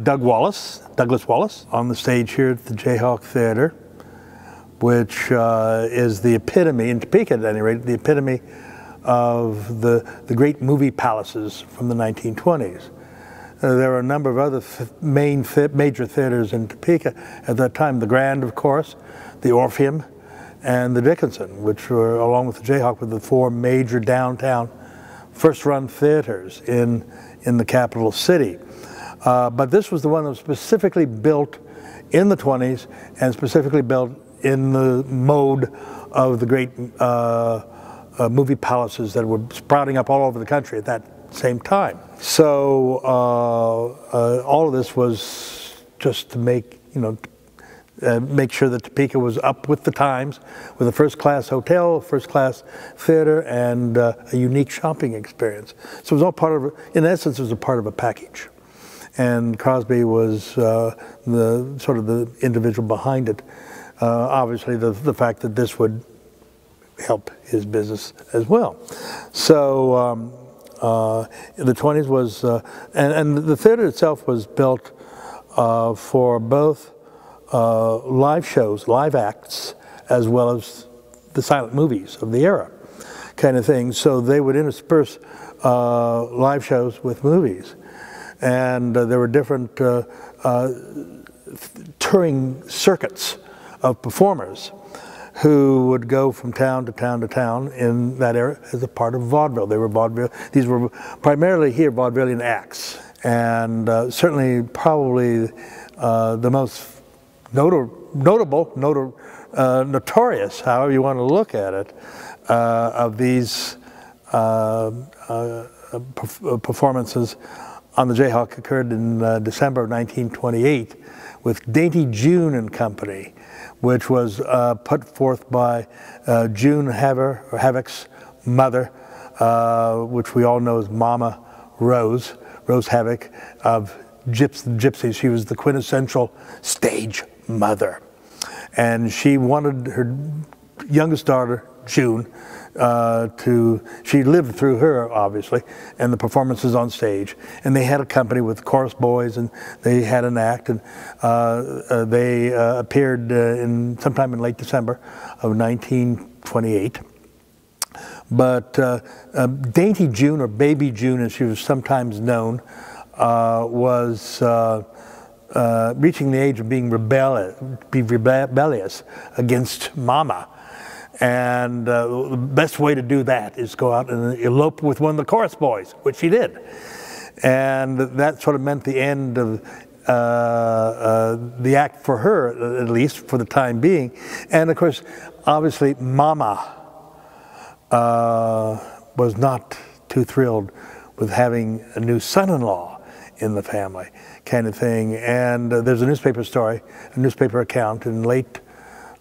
Douglas Wallace, on the stage here at the Jayhawk Theatre, which is the epitome, in Topeka at any rate, the epitome of the great movie palaces from the 1920s. There were a number of other major theaters in Topeka at that time. The Grand, of course, the Orpheum, and the Dickinson, which were, along with the Jayhawk, were the four major downtown first-run theaters in the capital city. But this was the one that was specifically built in the 20s and specifically built in the mode of the great movie palaces that were sprouting up all over the country at that same time. So all of this was just to make, make sure that Topeka was up with the times, with a first-class hotel, first-class theater, and a unique shopping experience. So it was all part of, in essence, it was a part of a package. And Crosby was the sort of the individual behind it. Obviously, the fact that this would help his business as well. So the 20s was, and the theater itself was built for both live shows, live acts, as well as the silent movies of the era kind of thing. So they would intersperse live shows with movies. And there were different touring circuits of performers who would go from town to town to town in that era as a part of vaudeville. They were vaudeville. These were primarily here vaudevillian acts, and certainly probably the most notorious, however you want to look at it, of these performances on the Jayhawk occurred in December of 1928 with Dainty June and Company, which was put forth by June Havock's mother, which we all know as Mama Rose Havock of Gypsy. She was the quintessential stage mother. And she wanted her youngest daughter, June, she lived through her, obviously, and the performances on stage. And they had a company with chorus boys, and they had an act, and they appeared sometime in late December of 1928. But Dainty June, or Baby June as she was sometimes known, was reaching the age of being rebellious against Mama. And the best way to do that is go out and elope with one of the chorus boys, which she did. And that sort of meant the end of the act for her, at least for the time being. And of course, obviously, Mama was not too thrilled with having a new son-in-law in the family, kind of thing. And there's a newspaper story, a newspaper account in late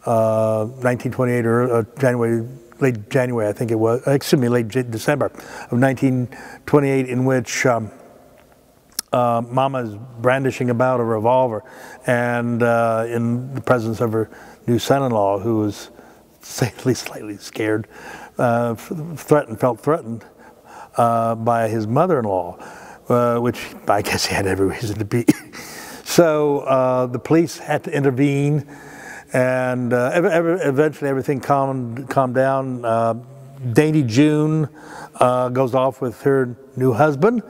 1928 or late January, I think it was, excuse me, late December of 1928, in which Mama is brandishing about a revolver and in the presence of her new son-in-law, who was slightly scared, felt threatened by his mother-in-law, which I guess he had every reason to be. So the police had to intervene. And eventually everything calmed down. Dainty June goes off with her new husband,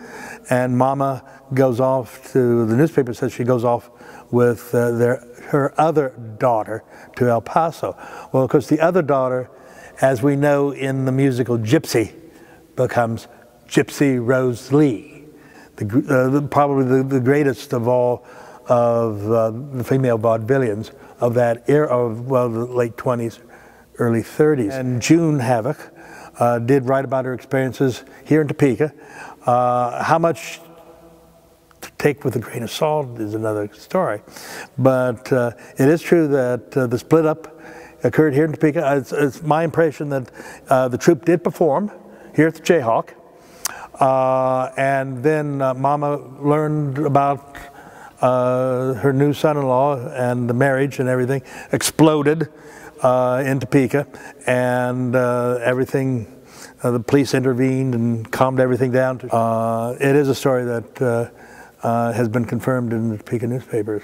and Mama goes off to, the newspaper says she goes off with her other daughter to El Paso. Well, of course, the other daughter, as we know in the musical Gypsy, becomes Gypsy Rose Lee, probably the greatest of all of the female vaudevillians of that era, of, well, the late 20s, early 30s. And June Havock did write about her experiences here in Topeka. How much to take with a grain of salt is another story. But it is true that the split up occurred here in Topeka. It's my impression that the troupe did perform here at the Jayhawk. And then Mama learned about her new son-in-law, and the marriage and everything exploded in Topeka, and everything, the police intervened and calmed everything down. It is a story that has been confirmed in the Topeka newspapers.